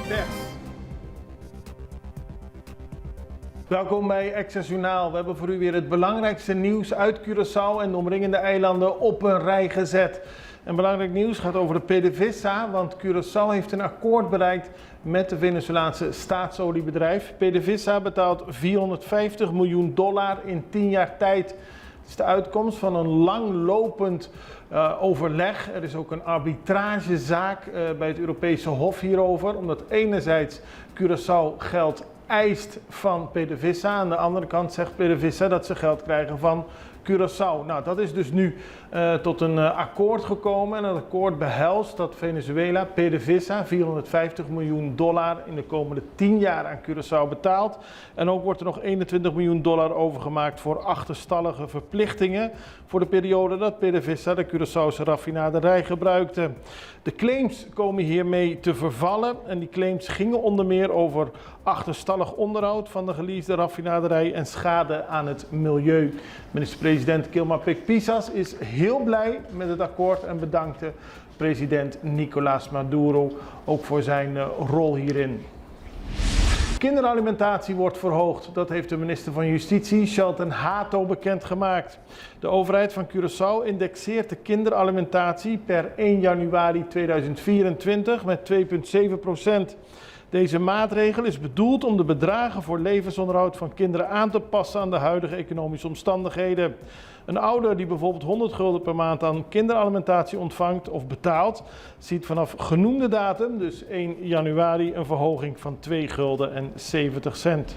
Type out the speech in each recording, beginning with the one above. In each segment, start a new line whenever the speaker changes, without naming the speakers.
pers. Welkom bij Access Journaal. We hebben voor u weer het belangrijkste nieuws uit Curaçao en de omringende eilanden op een rij gezet. En belangrijk nieuws gaat over de PDVSA, want Curaçao heeft een akkoord bereikt met de Venezolaanse staatsoliebedrijf. PDVSA betaalt $450 miljoen in 10 jaar tijd. Het is de uitkomst van een langlopend overleg. Er is ook een arbitragezaak bij het Europese Hof hierover, omdat enerzijds Curaçao geld eist van PDVSA. Aan de andere kant zegt PDVSA dat ze geld krijgen van Curaçao. Nou, dat is dus nu tot een akkoord gekomen. En dat akkoord behelst dat Venezuela PDVSA $450 miljoen in de komende 10 jaar aan Curaçao betaalt. En ook wordt er nog $21 miljoen overgemaakt voor achterstallige verplichtingen voor de periode dat PDVSA de Curaçaose raffinaderij gebruikte. De claims komen hiermee te vervallen en die claims gingen onder meer over achterstallig onderhoud van de geleasede raffinaderij en schade aan het milieu. Minister-president Kilma Pek-Pisas is heel blij met het akkoord en bedankte president Nicolás Maduro ook voor zijn rol hierin. Kinderalimentatie wordt verhoogd. Dat heeft de minister van Justitie, Shelton Hato, bekendgemaakt. De overheid van Curaçao indexeert de kinderalimentatie per 1 januari 2024 met 2,7%. Deze maatregel is bedoeld om de bedragen voor levensonderhoud van kinderen aan te passen aan de huidige economische omstandigheden. Een ouder die bijvoorbeeld $100 per maand aan kinderalimentatie ontvangt of betaalt, ziet vanaf genoemde datum, dus 1 januari, een verhoging van $2,70.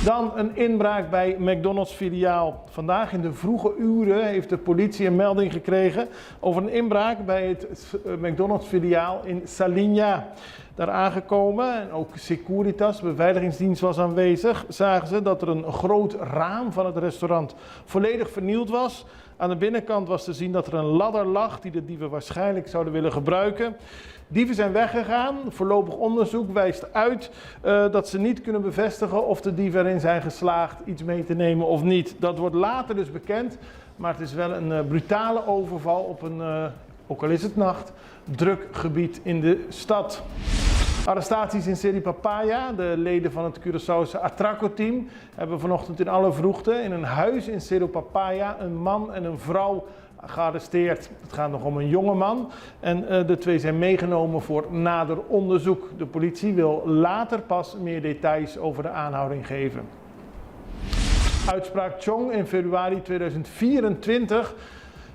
Dan een inbraak bij McDonald's filiaal. Vandaag in de vroege uren heeft de politie een melding gekregen over een inbraak bij het McDonald's filiaal in Salinha. Daar aangekomen en ook Securitas, de beveiligingsdienst, was aanwezig, zagen ze dat er een groot raam van het restaurant volledig vernield was. Aan de binnenkant was te zien dat er een ladder lag die de dieven waarschijnlijk zouden willen gebruiken. Dieven zijn weggegaan. Voorlopig onderzoek wijst uit dat ze niet kunnen bevestigen of de dieven erin zijn geslaagd iets mee te nemen of niet. Dat wordt later dus bekend, maar het is wel een brutale overval op een, ook al is het nacht, druk gebied in de stad. Arrestaties in Seripapaya. De leden van het Curaçaose Atraco-team hebben vanochtend in alle vroegte in een huis in Seripapaya een man en een vrouw gearresteerd. Het gaat nog om een jonge man en de twee zijn meegenomen voor nader onderzoek. De politie wil later pas meer details over de aanhouding geven. Uitspraak Chong in februari 2024.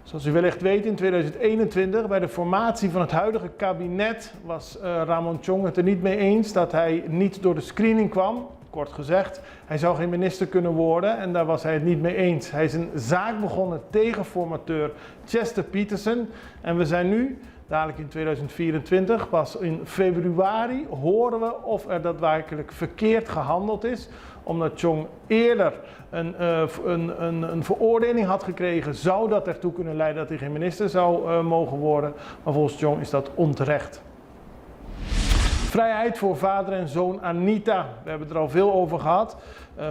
Zoals u wellicht weet, in 2021, bij de formatie van het huidige kabinet, was Ramon Chong het er niet mee eens dat hij niet door de screening kwam. Kort gezegd, hij zou geen minister kunnen worden en daar was hij het niet mee eens. Hij is een zaak begonnen tegen formateur Chester Peterson en we zijn nu, dadelijk in 2024, pas in februari horen we of er daadwerkelijk verkeerd gehandeld is. Omdat Chong eerder een veroordeling had gekregen, zou dat ertoe kunnen leiden dat hij geen minister zou mogen worden. Maar volgens Chong is dat onterecht. Vrijheid voor vader en zoon Anita. We hebben het er al veel over gehad.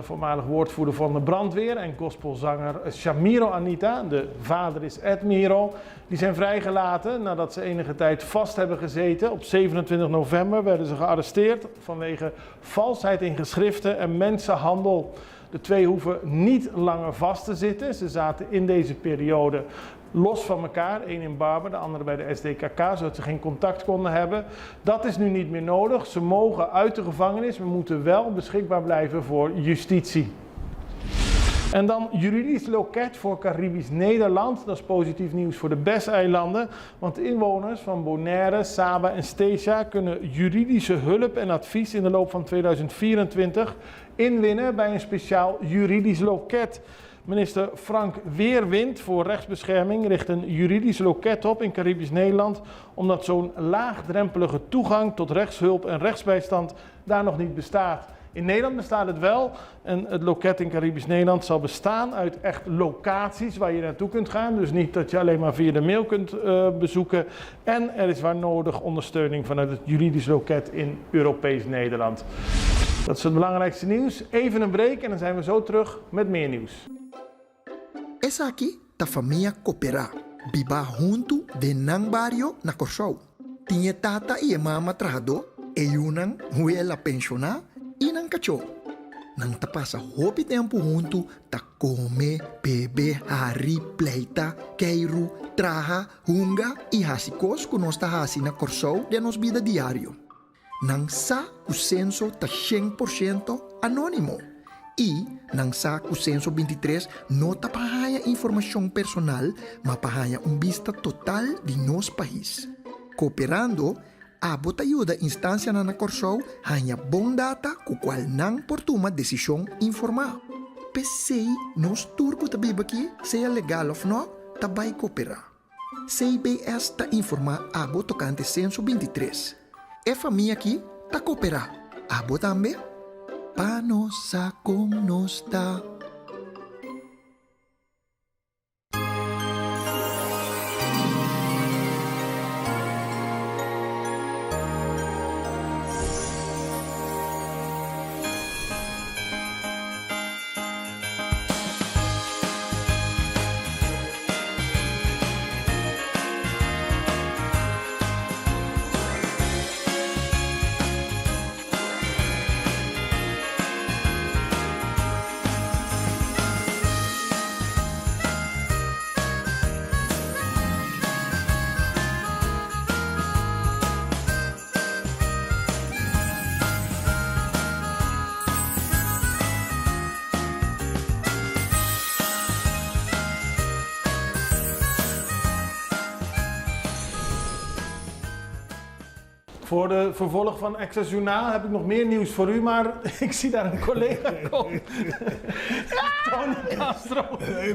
Voormalig woordvoerder van de brandweer en gospelzanger Shamiro Anita. De vader is Edmiro. Die zijn vrijgelaten nadat ze enige tijd vast hebben gezeten. Op 27 november werden ze gearresteerd vanwege valsheid in geschriften en mensenhandel. De twee hoeven niet langer vast te zitten. Ze zaten in deze periode los van elkaar, één in Barber, de andere bij de SDKK, zodat ze geen contact konden hebben. Dat is nu niet meer nodig. Ze mogen uit de gevangenis, maar moeten wel beschikbaar blijven voor justitie. En dan juridisch loket voor Caribisch Nederland. Dat is positief nieuws voor de BES-eilanden. Want de inwoners van Bonaire, Saba en Statia kunnen juridische hulp en advies in de loop van 2024 inwinnen bij een speciaal juridisch loket. Minister Frank Weerwind voor rechtsbescherming richt een juridisch loket op in Caribisch Nederland, omdat zo'n laagdrempelige toegang tot rechtshulp en rechtsbijstand daar nog niet bestaat. In Nederland bestaat het wel en het loket in Caribisch Nederland zal bestaan uit echt locaties waar je naartoe kunt gaan. Dus niet dat je alleen maar via de mail kunt bezoeken. En er is waar nodig ondersteuning vanuit het juridisch loket in Europees Nederland. Dat is het belangrijkste nieuws. Even een break en dan zijn we zo terug met meer nieuws.
Essa aqui da família Coopera. Biba junto de Nang Barrio na Curaçao. Tinha tata e mama trajado. Eyunang huela pensiona inang kacho. Nang tapasa hopi tempo junto ta come, bebe, hari, pleita, keiru, traha, hunga y hasikos con nosta hasi na corsou de nos vida diario. Nang sa kusenso ta 100% anónimo. Y nang sa kusenso 23 no tapahaya información personal, mapahaya vista total de nos país. Cooperando, abot ayuda instancia na nakorsou hanya bom data ku qual nang portuma desisyon informa. Pesei nos turbo tabi baki seja legal of no, tabay coopera. CBS ta informa abot tocante censo 23. E família aqui ta coopera. Abot tambe? Paano sa kung nos ta?
Voor de vervolg van Extra Journaal heb ik nog meer nieuws voor u, maar ik zie daar een collega komen. Tony Castro.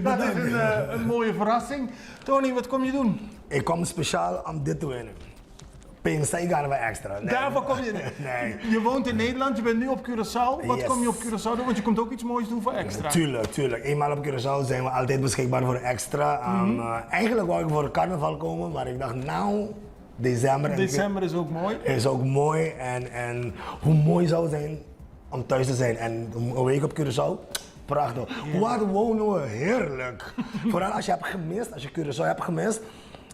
Dat is een mooie verrassing. Tony, wat kom je doen?
Ik kom speciaal om dit te winnen. Pensei gaan we extra. Nee,
Daarvoor kom je.
Nee.
Je woont in Nederland, je bent nu op Curaçao. Wat
Yes.
kom je op Curaçao doen? Want je komt ook iets moois doen voor Extra.
Tuurlijk. Eenmaal op Curaçao zijn we altijd beschikbaar voor extra. Eigenlijk wou ik voor carnaval komen, maar ik dacht nou,
December is ook mooi.
is ook mooi. En hoe mooi zou het zijn om thuis te zijn. En een week op Curaçao, prachtig. Wat wonen we heerlijk. Vooral als je hebt gemist, als je Curaçao hebt gemist.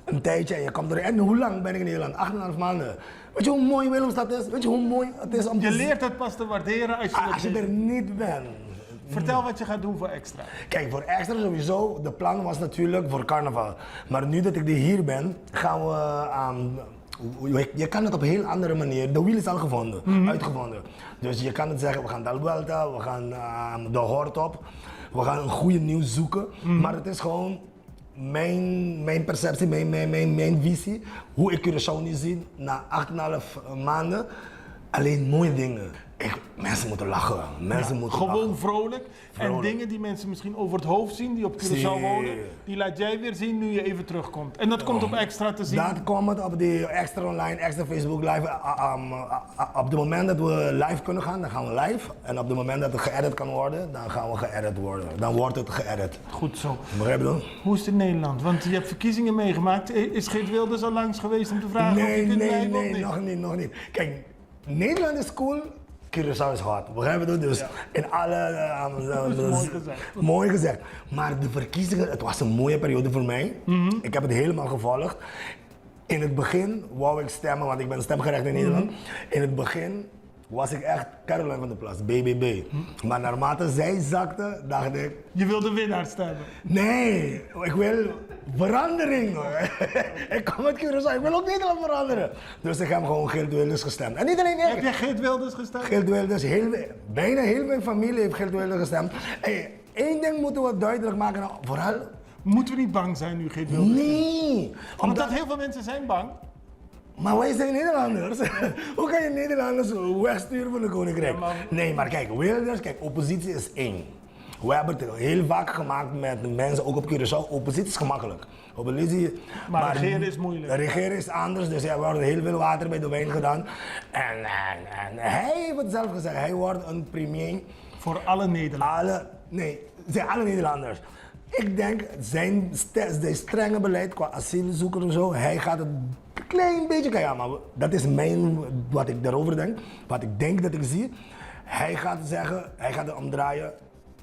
Een tijdje en je komt erin. En hoe lang ben ik in Nederland? 8,5 maanden. Weet je hoe mooi Willemstad is? Weet je hoe mooi het is om te
Je
zien?
leert het pas te waarderen als je
Er niet bent.
Vertel wat je gaat doen voor Extra.
Kijk, voor extra sowieso, de plan was natuurlijk voor carnaval. Maar nu dat ik hier ben, gaan we je kan het op een heel andere manier. De wiel is al gevonden, uitgevonden. Dus je kan het zeggen, we gaan Del Vuelta, we gaan de Hoort op. We gaan een goede nieuws zoeken. Maar het is gewoon mijn perceptie, mijn visie. Hoe ik Curaçao nu zie, na 8,5 maanden. Alleen mooie dingen. Mensen moeten lachen. Mensen moeten
Gewoon
lachen.
vrolijk. En dingen die mensen misschien over het hoofd zien, die op Curaçao
Zie.
wonen, die laat jij weer zien nu je even terugkomt. En dat komt op Extra te zien.
Dat komt op de extra online, extra Facebook live. Op het moment dat we live kunnen gaan, dan gaan we live. En op het moment dat het geëdit kan worden, dan gaan we geëdit worden. Dan wordt het geëdit.
Goed zo.
Begrijp je dat?
Hoe is het in Nederland? Want je hebt verkiezingen meegemaakt. Is Geert Wilders al langs geweest om te vragen of je kunt blijven of niet?
nog niet. Kijk, Nederland is cool. Curaçao is hard, begrijp je dat? Dus in alle...
mooi gezegd.
Mooi gezegd. Maar de verkiezingen, het was een mooie periode voor mij. Ik heb het helemaal gevolgd. In het begin wou ik stemmen, want ik ben stemgerecht in Nederland. In het begin was ik echt Caroline van der Plas, BBB. Maar naarmate zij zakte, dacht ik...
Je wil de winnaar stemmen.
Nee, ik wil verandering hoor. Ik kom uit Curaçao, ik wil ook Nederland veranderen. Dus ik heb gewoon Geert Wilders gestemd. En niet alleen ik.
Heb jij Geert Wilders gestemd?
Geert Wilders, bijna heel mijn familie heeft Geert Wilders gestemd. Hey, één ding moeten we duidelijk maken, nou, vooral...
Moeten we niet bang zijn nu Geert Wilders?
Nee,
Omdat heel veel mensen zijn bang.
maar wij zijn Nederlanders. Hoe kan je Nederlanders wegsturen van de koninkrijk?
Ja, maar-
Nee, maar kijk, Wilders, oppositie is één. We hebben het heel vaak gemaakt met mensen, ook op Curaçao. Oppositie is gemakkelijk. Oppositie,
Maar regeren is moeilijk.
Regeren is anders, dus er wordt heel veel water bij de wijn gedaan. En hij heeft het zelf gezegd, hij wordt een premier.
Voor alle Nederlanders.
Zijn alle Nederlanders. Ik denk, zijn strenge beleid qua asielzoekers en zo, hij gaat het een klein beetje, ja, maar dat is wat ik daarover denk, wat ik denk dat ik zie. Hij gaat zeggen, hij gaat het omdraaien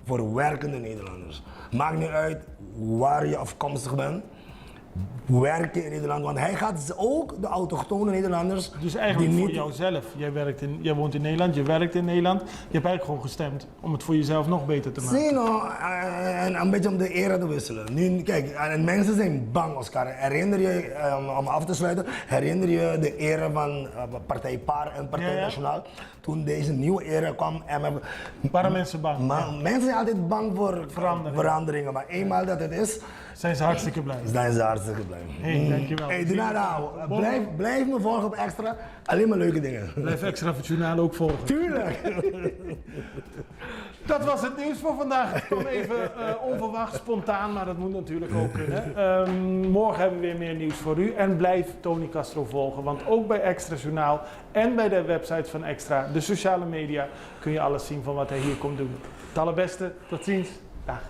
voor werkende Nederlanders. Maakt niet uit waar je afkomstig bent. werken in Nederland. Want hij gaat ook de autochtone Nederlanders.
Dus eigenlijk
die
voor
niet-
jouzelf. Jij woont in Nederland, je werkt in Nederland. Je hebt eigenlijk gewoon gestemd om het voor jezelf nog beter te maken.
Zie nou, en een beetje om de ere te wisselen. Nu, kijk, en mensen zijn bang, Oscar. Herinner je, om af te sluiten, herinner je de ere van Partij Paar en Partij
Ja.
Nationaal? Toen deze nieuwe ere kwam.
Waren mensen bang?
Maar mensen zijn altijd bang voor
Veranderingen.
maar eenmaal dat het is,
Zijn ze hartstikke blij.
dan is het hartstikke blij.
Hey, dankjewel.
Hey, doe nou, blijf me volgen op Extra. Alleen maar leuke dingen.
Blijf Extra voor het journaal ook volgen.
Tuurlijk.
Dat was het nieuws voor vandaag. Het kwam even onverwacht, spontaan, maar dat moet natuurlijk ook kunnen. Morgen hebben we weer meer nieuws voor u. En blijf Tony Castro volgen, want ook bij Extra Journaal en bij de website van Extra, de sociale media, kun je alles zien van wat hij hier komt doen. Het allerbeste, tot ziens. Dag.